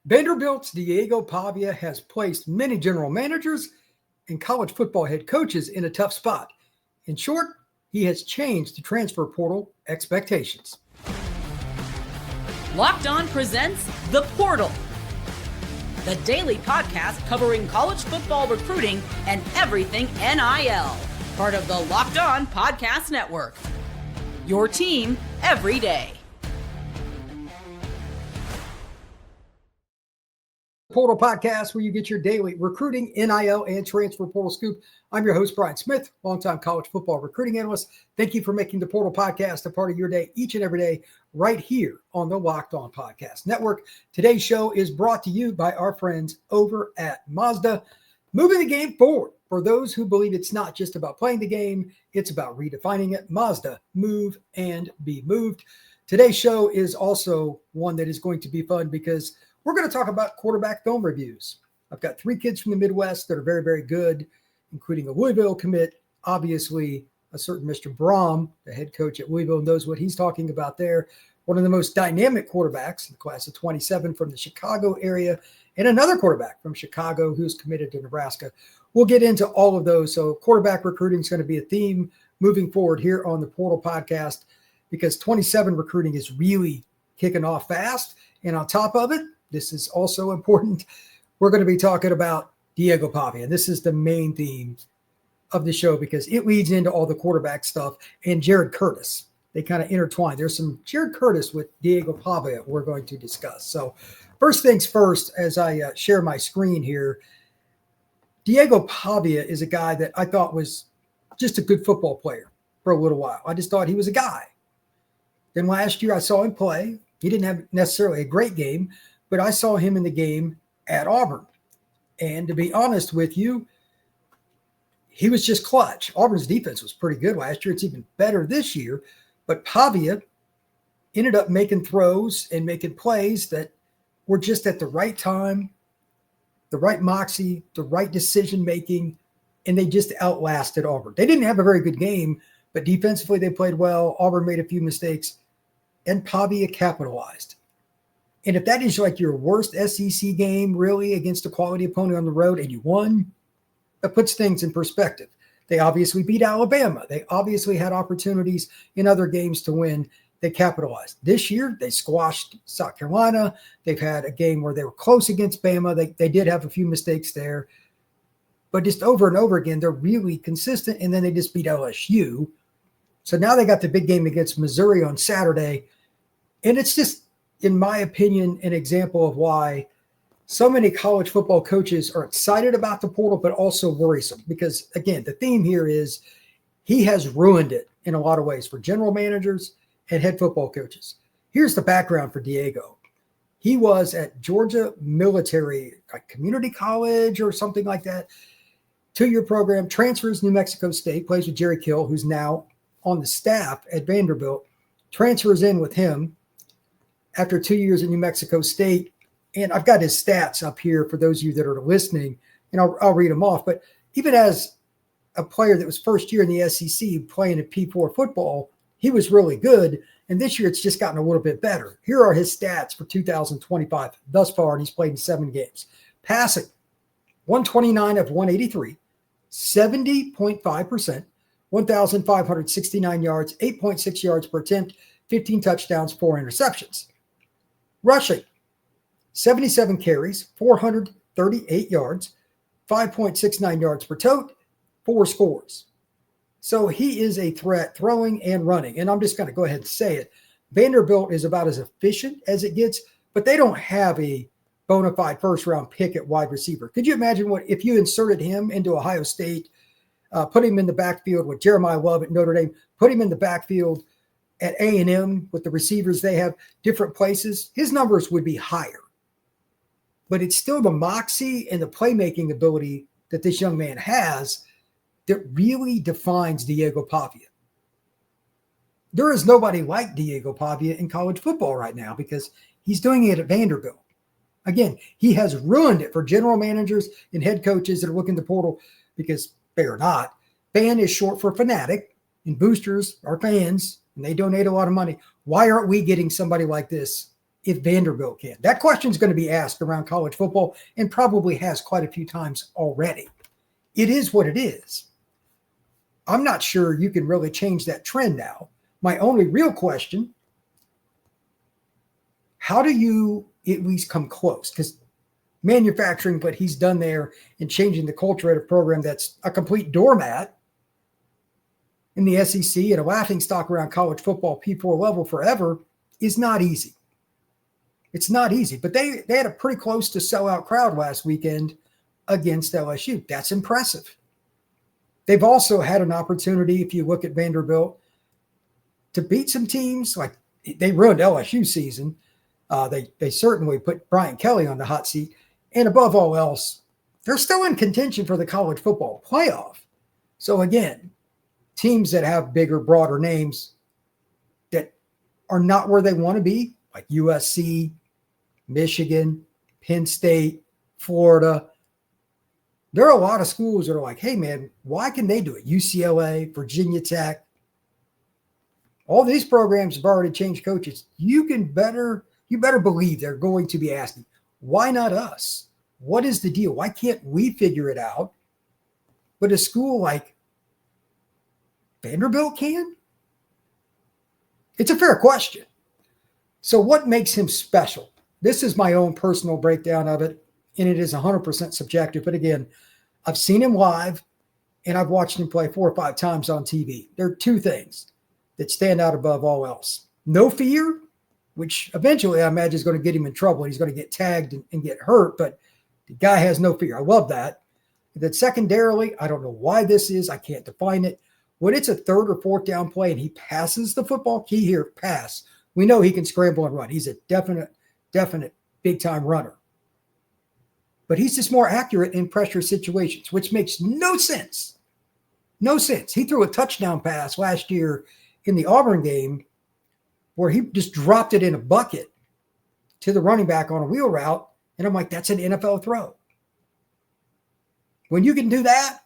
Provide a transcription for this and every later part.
Vanderbilt's Diego Pavia has placed many general managers and college football head coaches in a tough spot. In short, he has changed the transfer portal expectations. Locked On presents The Portal, the daily podcast covering college football recruiting and everything NIL. Part of the Locked On Podcast Network. Your team every day. Portal Podcast, where you get your daily recruiting, NIL, and transfer portal scoop. I'm your host, Brian Smith, longtime college football recruiting analyst. Thank you for making the Portal Podcast a part of your day each and every day right here on the Locked On Podcast Network. Today's show is brought to you by our friends over at Mazda. Moving the game forward. For those who believe it's not just about playing the game, it's about redefining it. Mazda, move and be moved. Today's show is also one that is going to be fun because we're going to talk about quarterback film reviews. I've got three kids from the Midwest that are very, very good, including a Louisville commit. Obviously, a certain Mr. Braum, the head coach at Louisville, knows what he's talking about there. One of the most dynamic quarterbacks in the class of 27 from the Chicago area, and another quarterback from Chicago who's committed to Nebraska. We'll get into all of those. So quarterback recruiting is going to be a theme moving forward here on the Portal Podcast because 27 recruiting is really kicking off fast. And on top of it, this is also important. We're going to be talking about Diego Pavia. This is the main theme of the show because it leads into all the quarterback stuff and Jared Curtis. They kind of intertwine. There's some Jared Curtis with Diego Pavia we're going to discuss. So first things first, as I share my screen here, Diego Pavia is a guy that I thought was just a good football player for a little while. I just thought he was a guy. Then last year I saw him play. He didn't have necessarily a great game, but I saw him in the game at Auburn. And to be honest with you, he was just clutch. Auburn's defense was pretty good last year. It's even better this year. But Pavia ended up making throws and making plays that were just at the right time, the right moxie, the right decision-making, and they just outlasted Auburn. They didn't have a very good game, but defensively they played well. Auburn made a few mistakes, and Pavia capitalized. And if that is like your worst SEC game, really, against a quality opponent on the road, and you won, that puts things in perspective. They obviously beat Alabama. They obviously had opportunities in other games to win. They capitalized. This year, they squashed South Carolina. They've had a game where they were close against Bama. They did have a few mistakes there. But just over and over again, they're really consistent, and then they just beat LSU. So now they got the big game against Missouri on Saturday. And it's just, in my opinion, an example of why so many college football coaches are excited about the portal, but also worrisome. Because, again, the theme here is he has ruined it in a lot of ways for general managers and head football coaches. Here's the background for Diego. He was at Georgia Military Community College or something like that. 2-year program, transfers New Mexico State, plays with Jerry Kill, who's now on the staff at Vanderbilt, transfers in with him after 2 years at New Mexico State. And I've got his stats up here for those of you that are listening, and I'll read them off. But even as a player that was first year in the SEC playing at P4 football, he was really good. And this year it's just gotten a little bit better. Here are his stats for 2025 thus far, and he's played in 7 games. Passing, 129 of 183, 70.5%, 1,569 yards, 8.6 yards per attempt, 15 touchdowns, 4 interceptions. Rushing, 77 carries, 438 yards, 5.69 yards per tote, 4 scores. So he is a threat throwing and running. And I'm just going to go ahead and say it. Vanderbilt is about as efficient as it gets, but they don't have a bona fide first-round pick at wide receiver. Could you imagine what if you inserted him into Ohio State, put him in the backfield with Jeremiah Love at Notre Dame, put him in the backfield at A&M with the receivers they have, different places, his numbers would be higher. But it's still the moxie and the playmaking ability that this young man has that really defines Diego Pavia. There is nobody like Diego Pavia in college football right now because he's doing it at Vanderbilt. Again, he has ruined it for general managers and head coaches that are looking to portal because they are not. Fan is short for fanatic, and boosters are fans, and they donate a lot of money. Why aren't we getting somebody like this if Vanderbilt can? That question is going to be asked around college football and probably has quite a few times already. It is what it is. I'm not sure you can really change that trend now. My only real question, how do you at least come close? Because manufacturing what he's done there and changing the culture at a program that's a complete doormat in the SEC and a laughingstock around college football P4 level forever is not easy. It's not easy, but they had a pretty close to sellout crowd last weekend against LSU. That's impressive. They've also had an opportunity, if you look at Vanderbilt, to beat some teams. Like they ruined LSU season. They certainly put Brian Kelly on the hot seat. And above all else, they're still in contention for the college football playoff. So again, teams that have bigger, broader names that are not where they want to be, like USC, Michigan, Penn State, Florida. There are a lot of schools that are like, hey, man, why can they do it? UCLA, Virginia Tech. All these programs have already changed coaches. You better believe they're going to be asking, why not us? What is the deal? Why can't we figure it out? But a school like Vanderbilt can? It's a fair question. So what makes him special? This is my own personal breakdown of it, and it is 100% subjective. But again, I've seen him live, and I've watched him play 4 or 5 times on TV. There are 2 things that stand out above all else. No fear, which eventually I imagine is going to get him in trouble. He's going to get tagged and get hurt, but the guy has no fear. I love that. And then secondarily, I don't know why this is. I can't define it. When it's a 3rd or 4th down play and he passes the football, key here, pass. We know he can scramble and run. He's a definite big-time runner. But he's just more accurate in pressure situations, which makes no sense. No sense. He threw a touchdown pass last year in the Auburn game where he just dropped it in a bucket to the running back on a wheel route. And I'm like, that's an NFL throw. When you can do that,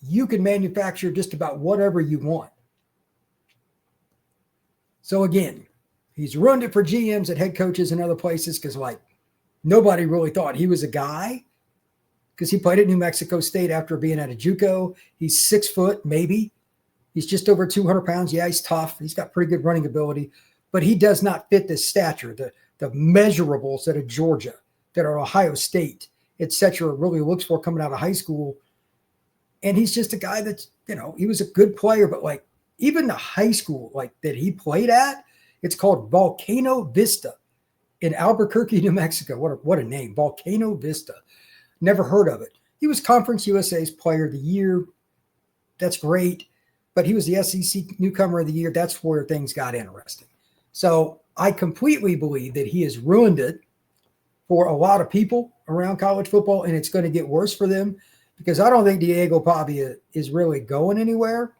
you can manufacture just about whatever you want. So again, he's ruined it for GMs and head coaches and other places because like nobody really thought he was a guy because he played at New Mexico State after being at a JUCO. He's 6 foot, maybe. He's just over 200 pounds. Yeah, he's tough. He's got pretty good running ability, but he does not fit this stature, the measurables that are Georgia, that are Ohio State, et cetera, really looks for coming out of high school. And he's just a guy that's, he was a good player, but like even the high school like that he played at, it's called Volcano Vista in Albuquerque, New Mexico. What a name, Volcano Vista. Never heard of it. He was Conference USA's Player of the Year. That's great. But he was the SEC Newcomer of the Year. That's where things got interesting. So I completely believe that he has ruined it for a lot of people around college football, and it's going to get worse for them because I don't think Diego Pavia is really going anywhere,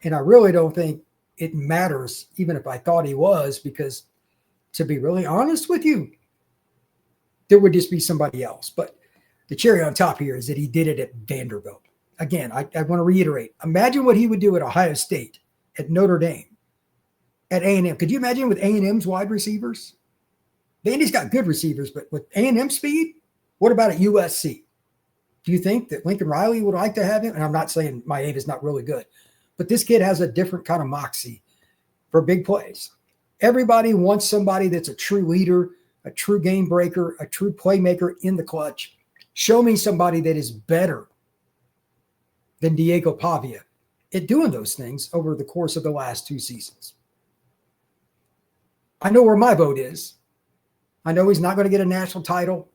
and I really don't think it matters even if I thought he was because, to be really honest with you, there would just be somebody else. But the cherry on top here is that he did it at Vanderbilt. Again, I want to reiterate. Imagine what he would do at Ohio State, at Notre Dame, at A&M. Could you imagine with A&M's wide receivers? Vandy's got good receivers, but with A&M speed, what about at USC? Do you think that Lincoln Riley would like to have him? And I'm not saying Maeva's not really good, but this kid has a different kind of moxie for big plays. Everybody wants somebody that's a true leader, a true game breaker, a true playmaker in the clutch. Show me somebody that is better than Diego Pavia at doing those things over the course of the last 2 seasons. I know where my vote is. I know he's not going to get a national title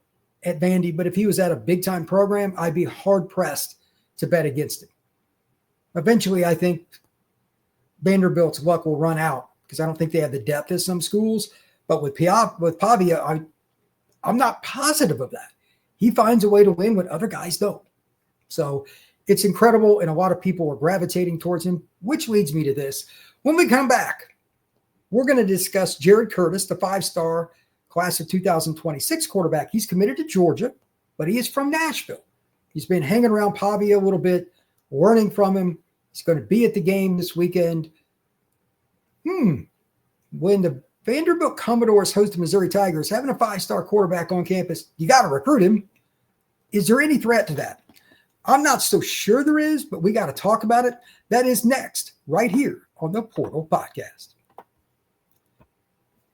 at Vandy, but if he was at a big-time program, I'd be hard-pressed to bet against him. Eventually, I think Vanderbilt's luck will run out because I don't think they have the depth as some schools. But with Pavia, I'm not positive of that. He finds a way to win when other guys don't. So it's incredible, and a lot of people are gravitating towards him, which leads me to this. When we come back, we're going to discuss Jared Curtis, the 5-star class of 2026 quarterback. He's committed to Georgia, but he is from Nashville. He's been hanging around Pavia a little bit, learning from him. He's going to be at the game this weekend. When the Vanderbilt Commodores host the Missouri Tigers, having a 5-star quarterback on campus. You got to recruit him. Is there any threat to that? I'm not so sure there is, but we got to talk about it. That is next, right here on the Portal Podcast.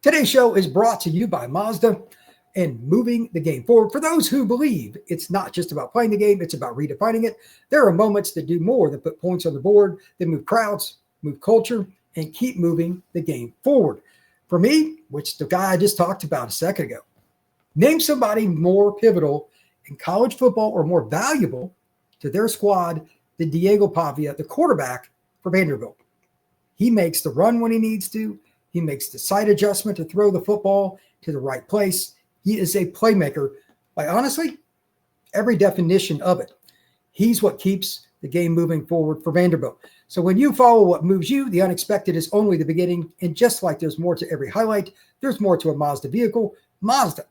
Today's show is brought to you by Mazda and moving the game forward. For those who believe it's not just about playing the game, it's about redefining it. There are moments that do more than put points on the board, that move crowds, move culture, and keep moving the game forward. For me, which the guy I just talked about a second ago, name somebody more pivotal in college football or more valuable to their squad than Diego Pavia, the quarterback for Vanderbilt. He makes the run when he needs to. He makes the sight adjustment to throw the football to the right place. He is a playmaker by, honestly, every definition of it. He's what keeps the game moving forward for Vanderbilt. So when you follow what moves you, the unexpected is only the beginning. And just like there's more to every highlight, there's more to a Mazda vehicle. Mazda,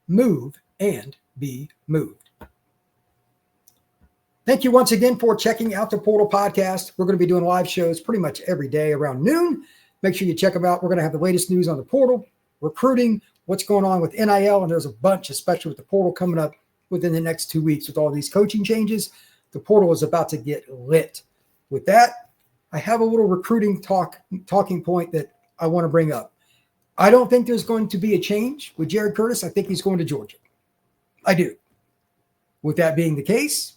move and be moved. Thank you once again for checking out the Portal Podcast. We're going to be doing live shows pretty much every day around noon. Make sure you check them out. We're going to have the latest news on the portal, recruiting, what's going on with NIL, and there's a bunch, especially with the portal coming up within the next 2 weeks with all these coaching changes. The portal is about to get lit. With that, I have a little recruiting talking point that I want to bring up. I don't think there's going to be a change with Jared Curtis. I think he's going to Georgia. I do. With that being the case,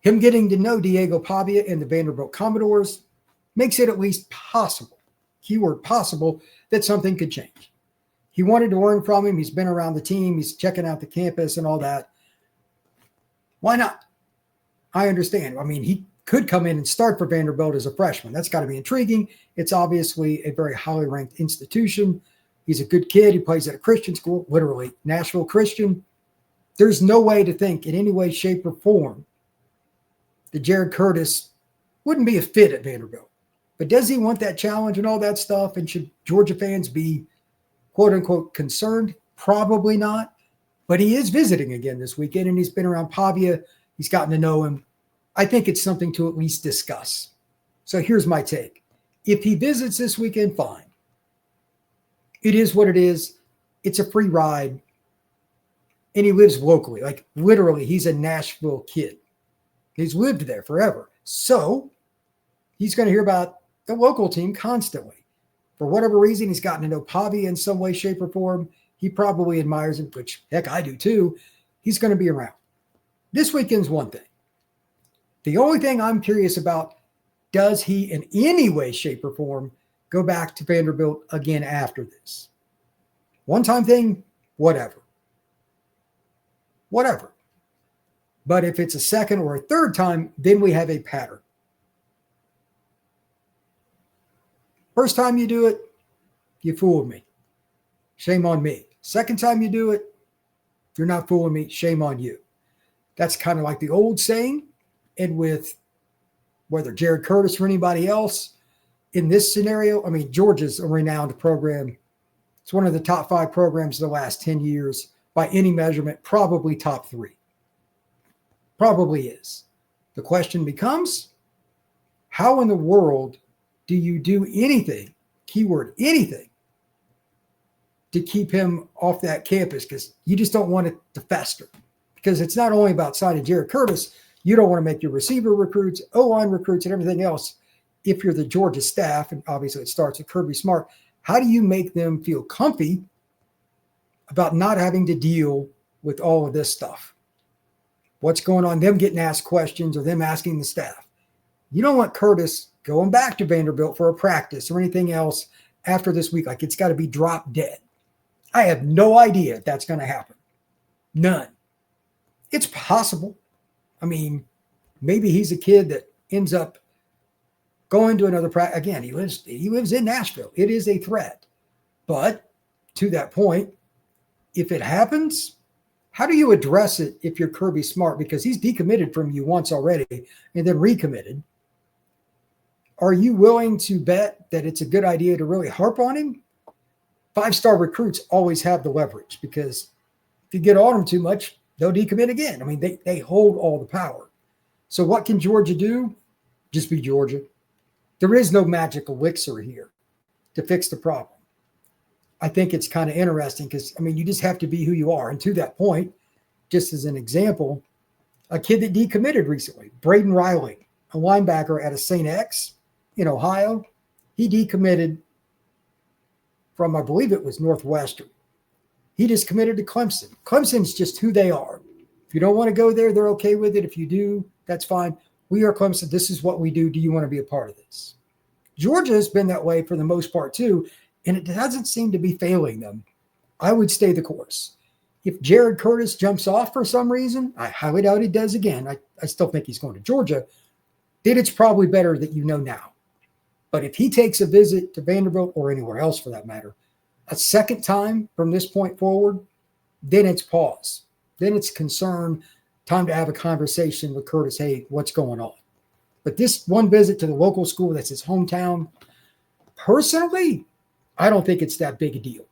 him getting to know Diego Pavia and the Vanderbilt Commodores makes it at least possible, keyword possible, that something could change. He wanted to learn from him. He's been around the team. He's checking out the campus and all that. Why not? I understand. I mean, he could come in and start for Vanderbilt as a freshman. That's got to be intriguing. It's obviously a very highly ranked institution. He's a good kid. He plays at a Christian school, literally Nashville Christian. There's no way to think in any way, shape, or form that Jared Curtis wouldn't be a fit at Vanderbilt. But does he want that challenge and all that stuff? And should Georgia fans be, quote unquote, concerned? Probably not. But he is visiting again this weekend, and he's been around Pavia. He's gotten to know him. I think it's something to at least discuss. So here's my take. If he visits this weekend, fine. It is what it is. It's a free ride. And he lives locally. Like, literally, he's a Nashville kid. He's lived there forever. So he's going to hear about the local team constantly. For whatever reason, he's gotten to know Pavia in some way, shape, or form. He probably admires him, which, heck, I do too. He's going to be around. This weekend's one thing. The only thing I'm curious about, does he in any way, shape, or form go back to Vanderbilt again after this? One-time thing, whatever. Whatever. But if it's a second or a third time, then we have a pattern. First time you do it, you fooled me. Shame on me. Second time you do it, if you're not fooling me, shame on you. That's kind of like the old saying. And with whether Jared Curtis or anybody else in this scenario, I mean, Georgia's a renowned program. It's one of the top 5 programs of the last 10 years by any measurement, probably top 3. Probably is. The question becomes, how in the world do you do anything, keyword anything, to keep him off that campus? Because you just don't want it to fester. Because it's not only about signing Jared Curtis. You don't want to make your receiver recruits, O-line recruits, and everything else. If you're the Georgia staff, and obviously it starts with Kirby Smart, how do you make them feel comfy about not having to deal with all of this stuff? What's going on? Them getting asked questions or them asking the staff. You don't want Curtis going back to Vanderbilt for a practice or anything else after this week. Like, it's got to be drop dead. I have no idea if that's going to happen. None. It's possible. I mean, maybe he's a kid that ends up going to another practice. Again, he lives in Nashville. It is a threat. But to that point, if it happens, how do you address it if you're Kirby Smart? Because he's decommitted from you once already and then recommitted. Are you willing to bet that it's a good idea to really harp on him? 5-star recruits always have the leverage, because if you get on them too much, they'll decommit again. I mean, they hold all the power. So what can Georgia do? Just be Georgia. There is no magic elixir here. to fix the problem. I think it's kind of interesting because, I mean, you just have to be who you are. And to that point, just as an example, a kid that decommitted recently, Braden Riley, a linebacker at a St. X in Ohio, he decommitted from, I believe it was Northwestern. He just committed to Clemson. Clemson's just who they are. If you don't want to go there, they're okay with it. If you do, that's fine. We are Clemson. This is what we do. Do you want to be a part of this? Georgia has been that way for the most part too, and it doesn't seem to be failing them. I would stay the course. If Jared Curtis jumps off for some reason, I highly doubt he does again. I still think he's going to Georgia. Then it's probably better that you know now. But if he takes a visit to Vanderbilt or anywhere else for that matter, a second time from this point forward, then it's pause. Then it's concern, time to have a conversation with Curtis. Hey, what's going on? But this one visit to the local school that's his hometown, personally, I don't think it's that big a deal.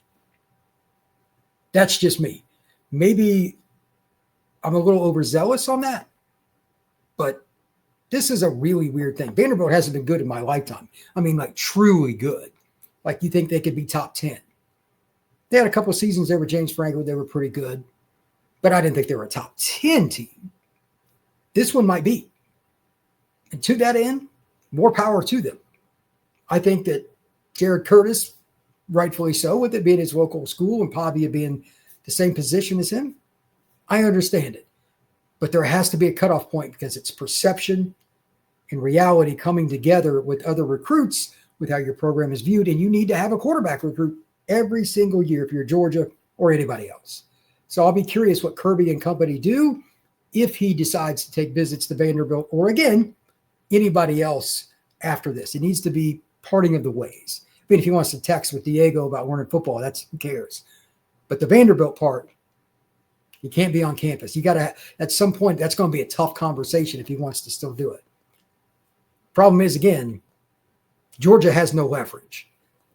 That's just me. Maybe I'm a little overzealous on that, but this is a really weird thing. Vanderbilt hasn't been good in my lifetime. I mean, like truly good. Like you think they could be top 10. They had a couple of seasons there with James Franklin. They were pretty good, but I didn't think they were a top 10 team. This one might be. And to that end, more power to them. I think that Jared Curtis, rightfully so, with it being his local school and Pavia being the same position as him, I understand it. But there has to be a cutoff point because it's perception and reality coming together with other recruits, with how your program is viewed. And you need to have a quarterback recruit every single year if you're Georgia or anybody else. So I'll be curious what Kirby and company do if he decides to take visits to Vanderbilt or, again, anybody else after this. It needs to be parting of the ways. I mean, if he wants to text with Diego about learning football, who cares? But the Vanderbilt part, he can't be on campus. You got to, at some point, that's going to be a tough conversation if he wants to still do it. Problem is, again, Georgia has no leverage.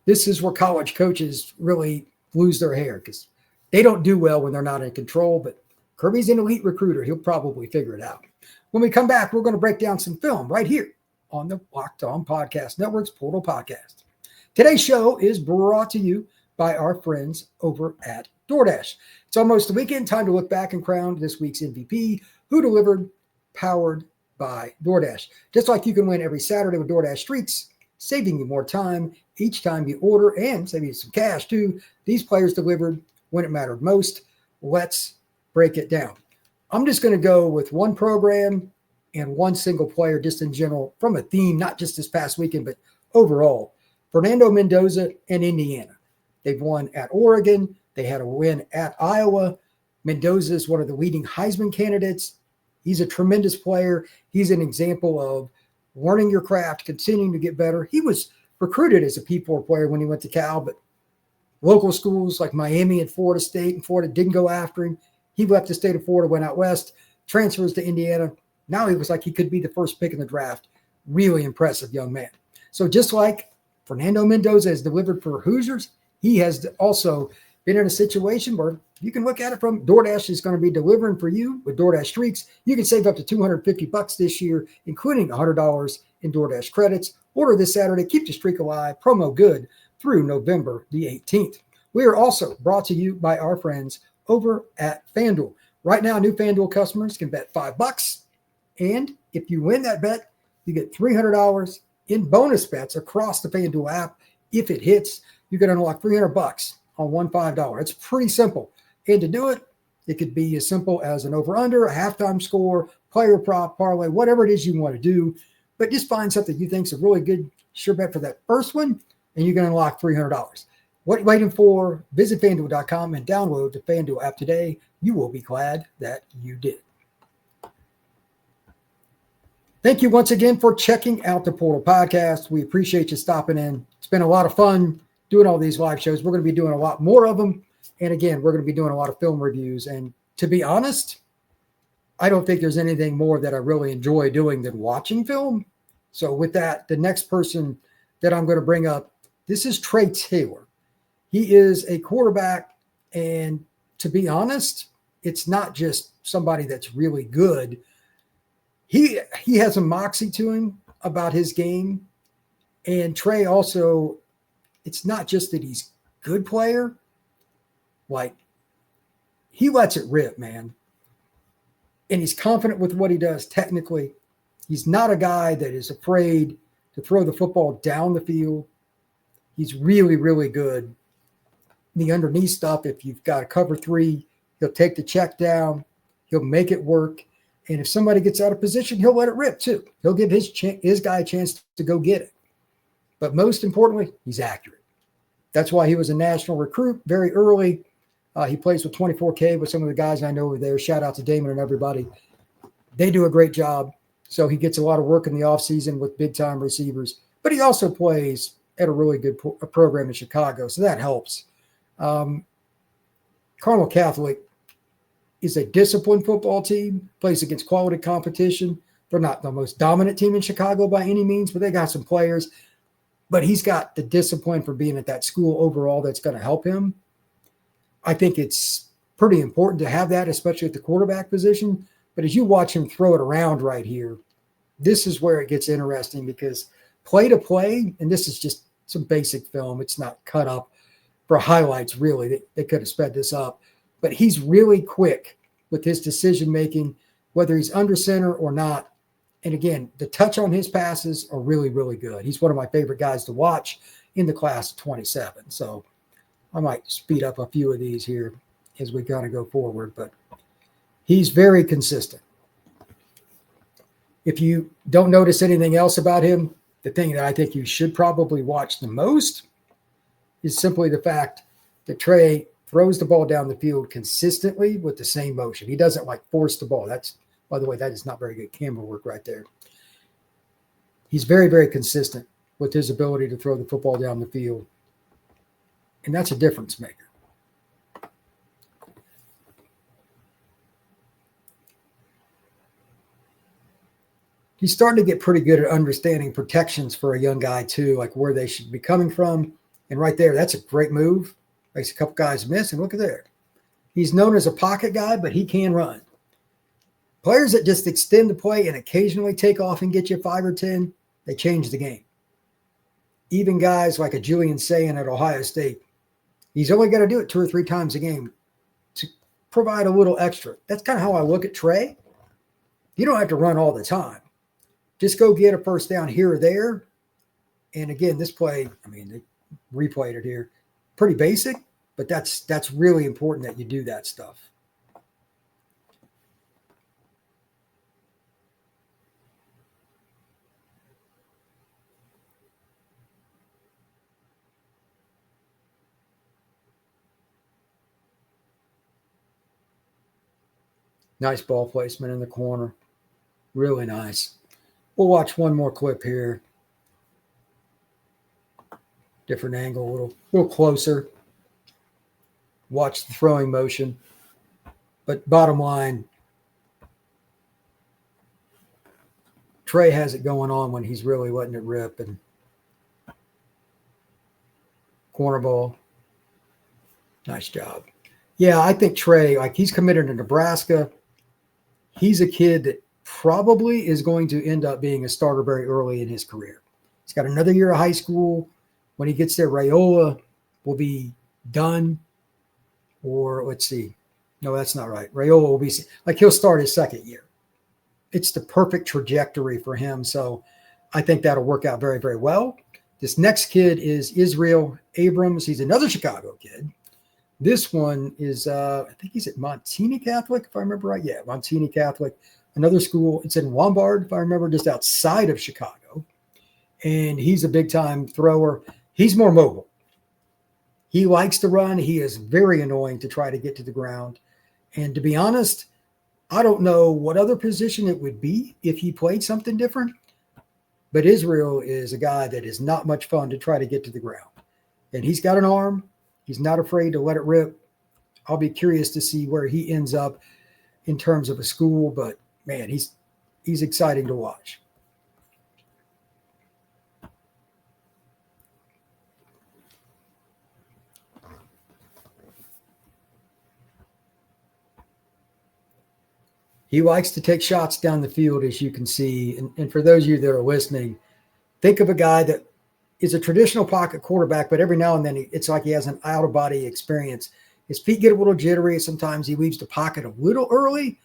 This is where college coaches really lose their hair because they don't do well when they're not in control. But Kirby's an elite recruiter. He'll probably figure it out. When we come back, we're going to break down some film right here on the Locked On Podcast Network's Portal Podcast. Today's show is brought to you by our friends over at DoorDash. It's almost the weekend. Time to look back and crown this week's MVP, Who Delivered, powered by DoorDash. Just like you can win every Saturday with DoorDash Streaks, saving you more time each time you order and saving you some cash too. These players delivered when it mattered most. Let's break it down. I'm just going to go with one program and one single player just in general from a theme, not just this past weekend, but overall. Fernando Mendoza and Indiana. They've won at Oregon. They had a win at Iowa. Mendoza is one of the leading Heisman candidates. He's a tremendous player. He's an example of learning your craft, continuing to get better. He was recruited as a P4 player when he went to Cal, but local schools like Miami and Florida State and Florida didn't go after him. He left the state of Florida, went out west, transfers to Indiana. Now he was like he could be the first pick in the draft. Really impressive young man. So just like Fernando Mendoza has delivered for Hoosiers, he has also been in a situation where you can look at it from DoorDash is going to be delivering for you with DoorDash Streaks. You can save up to $250 this year, including $100 in DoorDash credits. Order this Saturday. Keep the streak alive. Promo good through November the 18th. We are also brought to you by our friends over at FanDuel. Right now, new FanDuel customers can bet $5. And if you win that bet, you get $300 in bonus bets across the FanDuel app. If it hits, you can unlock $300 on one $5. It's pretty simple. And to do it, it could be as simple as an over-under, a halftime score, player prop, parlay, whatever it is you want to do. But just find something you think is a really good sure bet for that first one, and you can unlock $300. What are you waiting for? Visit FanDuel.com and download the FanDuel app today. You will be glad that you did. Thank you once again for checking out the Portal Podcast. We appreciate you stopping in. It's been a lot of fun doing all these live shows. We're going to be doing a lot more of them. And again, we're going to be doing a lot of film reviews. And to be honest, I don't think there's anything more that I really enjoy doing than watching film. So with that, the next person that I'm going to bring up, this is Trae Taylor. He is a quarterback. And to be honest, it's not just somebody that's really good. He has a moxie to him about his game. And Trae also it's not just that he's a good player. Like, he lets it rip, man. And he's confident with what he does technically. He's not a guy that is afraid to throw the football down the field. He's really, really good. The underneath stuff, if you've got a cover three, he'll take the check down. He'll make it work. And if somebody gets out of position, he'll let it rip too. He'll give his guy a chance to go get it. But most importantly, he's accurate. That's why he was a national recruit very early. He plays with 24K with some of the guys I know over there. Shout out to Damon and everybody. They do a great job. So he gets a lot of work in the offseason with big-time receivers. But he also plays at a really good program in Chicago, so that helps. Carmel Catholic is a disciplined football team, plays against quality competition. They're not the most dominant team in Chicago by any means, but they got some players. But he's got the discipline for being at that school overall that's going to help him. I think it's pretty important to have that, especially at the quarterback position. But as you watch him throw it around right here, this is where it gets interesting because play to play, and this is just some basic film. It's not cut up for highlights, really. They could have sped this up. But he's really quick with his decision-making, whether he's under center or not. And again, the touch on his passes are really, really good. He's one of my favorite guys to watch in the class of 27. So I might speed up a few of these here as we kind of go forward. But he's very consistent. If you don't notice anything else about him, the thing that I think you should probably watch the most is simply the fact that Trae throws the ball down the field consistently with the same motion. He doesn't like force the ball. That's, by the way, that is not very good camera work right there. He's very, very consistent with his ability to throw the football down the field. And that's a difference maker. He's starting to get pretty good at understanding protections for a young guy too, like where they should be coming from. And right there, that's a great move. Makes a couple guys miss, and look at there. He's known as a pocket guy, but he can run. Players that just extend the play and occasionally take off and get you 5 or 10, they change the game. Even guys like a Julian Sayin at Ohio State, he's only got to do it 2 or 3 times a game to provide a little extra. That's kind of how I look at Trae. You don't have to run all the time. Just go get a first down here or there. And again, this play, I mean, they replayed it here. Pretty basic, but that's really important that you do that stuff. Nice ball placement in the corner. Really nice. We'll watch one more clip here. Different angle, a little closer. Watch the throwing motion. But bottom line, Trae has it going on when he's really letting it rip. And corner ball. Nice job. Yeah, I think Trae, like he's committed to Nebraska. He's a kid that probably is going to end up being a starter very early in his career. He's got another year of high school. When he gets there, Raiola will be done. Or let's see. No, that's not right. Raiola will be like he'll start his second year. It's the perfect trajectory for him. So I think that'll work out very, very well. This next kid is Israel Abrams. He's another Chicago kid. This one is, I think he's at Montini Catholic, if I remember right. Yeah, Montini Catholic, another school. It's in Lombard, if I remember, just outside of Chicago. And he's a big-time thrower. He's more mobile. He likes to run. He is very annoying to try to get to the ground. And to be honest, I don't know what other position it would be if he played something different. But Israel is a guy that is not much fun to try to get to the ground. And he's got an arm. He's not afraid to let it rip. I'll be curious to see where he ends up in terms of a school. But, man, he's exciting to watch. He likes to take shots down the field, as you can see. And for those of you that are listening, think of a guy that is a traditional pocket quarterback, but every now and then it's like he has an out-of-body experience. His feet get a little jittery. Sometimes he leaves the pocket a little early,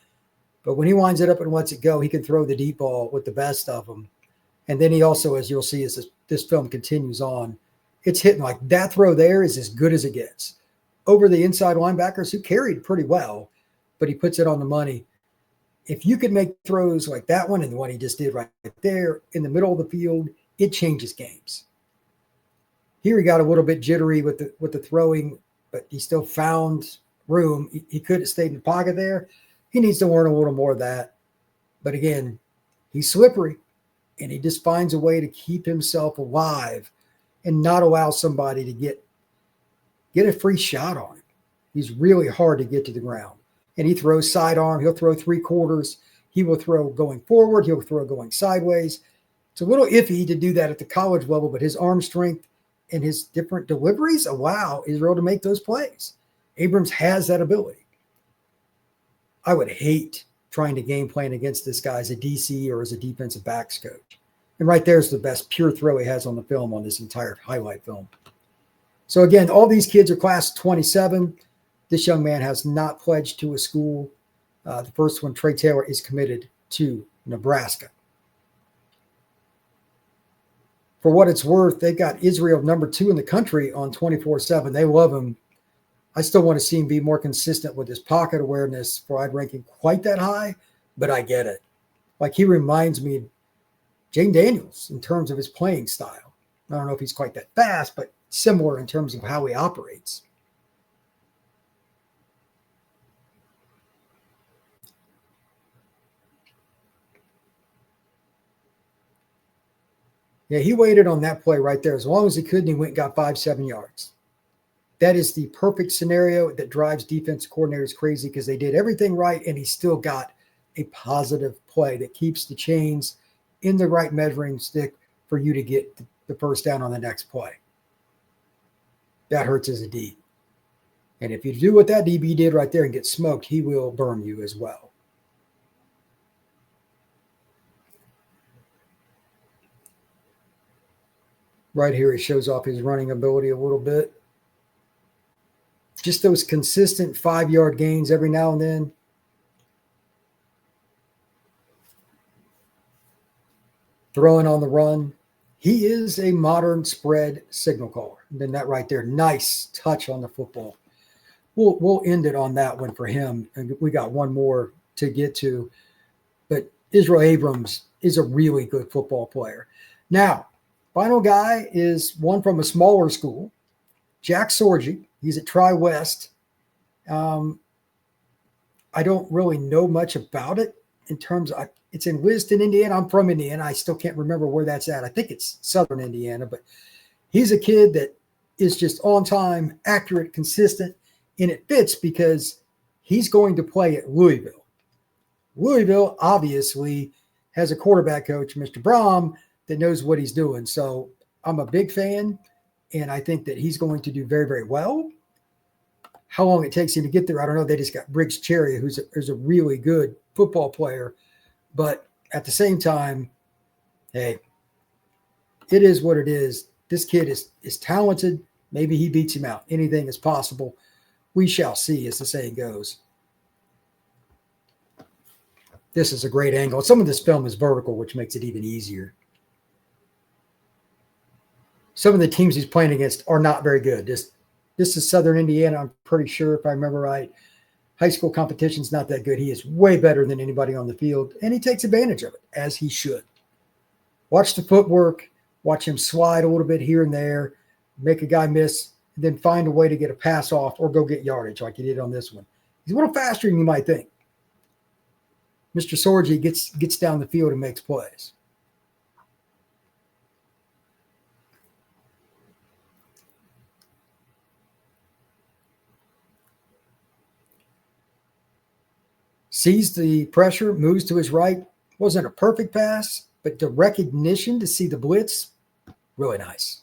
but when he winds it up and lets it go, he can throw the deep ball with the best of them. And then he also, as you'll see as this film continues on, it's hitting like that throw there is as good as it gets. Over the inside linebackers who carried pretty well, but he puts it on the money. If you could make throws like that one and the one he just did right there in the middle of the field, it changes games. Here he got a little bit jittery with the throwing, but he still found room. He could have stayed in the pocket there. He needs to learn a little more of that. But again, he's slippery, and he just finds a way to keep himself alive and not allow somebody to get a free shot on him. He's really hard to get to the ground. And he throws sidearm. He'll throw 3/4. He will throw going forward. He'll throw going sideways. It's a little iffy to do that at the college level, but his arm strength and his different deliveries allow Israel to make those plays. Abrams has that ability. I would hate trying to game plan against this guy as a DC or as a defensive backs coach. And right there's the best pure throw he has on the film on this entire highlight film. So again, all these kids are class 27. This young man has not pledged to a school. The first one, Trae Taylor, is committed to Nebraska. For what it's worth, they've got Israel number 2 in the country on 24/7. They love him. I still want to see him be more consistent with his pocket awareness for I'd rank him quite that high, but I get it. Like he reminds me of Jane Daniels in terms of his playing style. I don't know if he's quite that fast, but similar in terms of how he operates. Yeah, he waited on that play right there as long as he could, and he went and got 5-7 yards. That is the perfect scenario that drives defense coordinators crazy because they did everything right, and he still got a positive play that keeps the chains in the right measuring stick for you to get the first down on the next play. That hurts as a D. And if you do what that DB did right there and get smoked, he will burn you as well. Right here, it shows off his running ability a little bit. Just those consistent 5-yard gains every now and then. Throwing on the run. He is a modern spread signal caller. And then that right there, nice touch on the football. We'll end it on that one for him. And we got one more to get to. But Israel Abrams is a really good football player. Now, final guy is one from a smaller school, Jack Sorgi. He's at Tri-West. I don't really know much about it in terms of it's in Liston, Indiana. I'm from Indiana. I still can't remember where that's at. I think it's southern Indiana, but he's a kid that is just on time, accurate, consistent, and it fits because he's going to play at Louisville. Louisville obviously has a quarterback coach, Mr. Brom, that knows what he's doing. So I'm a big fan, and I think that he's going to do very, very well. How long it takes him to get there, I don't know. They just got Briggs Cherry, who's a really good football player. But at the same time, hey, it is what it is. This kid is talented. Maybe he beats him out. Anything is possible. We shall see, as the saying goes. This is a great angle. Some of this film is vertical, which makes it even easier. Some of the teams he's playing against are not very good. This is Southern Indiana, I'm pretty sure, if I remember right. High school competition's not that good. He is way better than anybody on the field, and he takes advantage of it, as he should. Watch the footwork. Watch him slide a little bit here and there, make a guy miss, and then find a way to get a pass off or go get yardage like he did on this one. He's a little faster than you might think. Mr. Sorgi gets down the field and makes plays. Sees the pressure, moves to his right. Wasn't a perfect pass, but the recognition to see the blitz, really nice.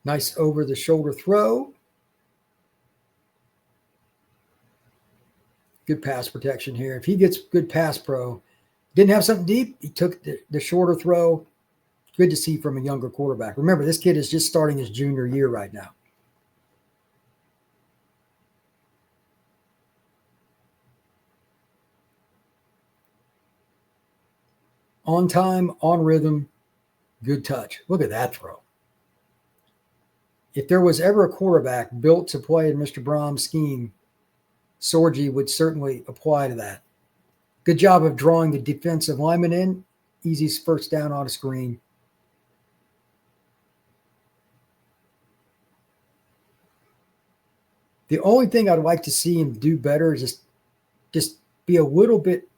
Nice over-the-shoulder throw. Good pass protection here. If he gets good pass pro, didn't have something deep, he took the shorter throw. Good to see from a younger quarterback. Remember, this kid is just starting his junior year right now. On time, on rhythm, good touch. Look at that throw. If there was ever a quarterback built to play in Mr. Brom's scheme, Sorgi would certainly apply to that. Good job of drawing the defensive lineman in. Easy first down on a screen. The only thing I'd like to see him do better is just be a little bit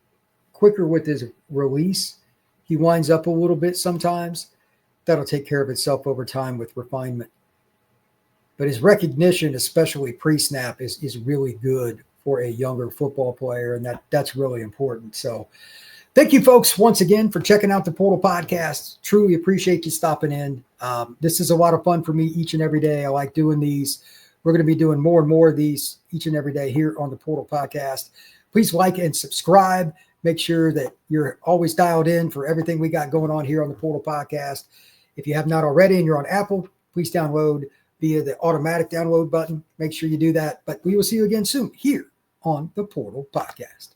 quicker with his release. He winds up a little bit sometimes. That'll take care of itself over time with refinement. But his recognition, especially pre-snap, is really good for a younger football player, and that's really important. So thank you, folks, once again for checking out the Portal Podcast. Truly appreciate you stopping in. This is a lot of fun for me each and every day. I like doing these. We're going to be doing more and more of these each and every day here on the Portal Podcast. Please like and subscribe. Make sure that you're always dialed in for everything we got going on here on the Portal Podcast. If you have not already and you're on Apple, please download via the automatic download button. Make sure you do that. But we will see you again soon here on the Portal Podcast.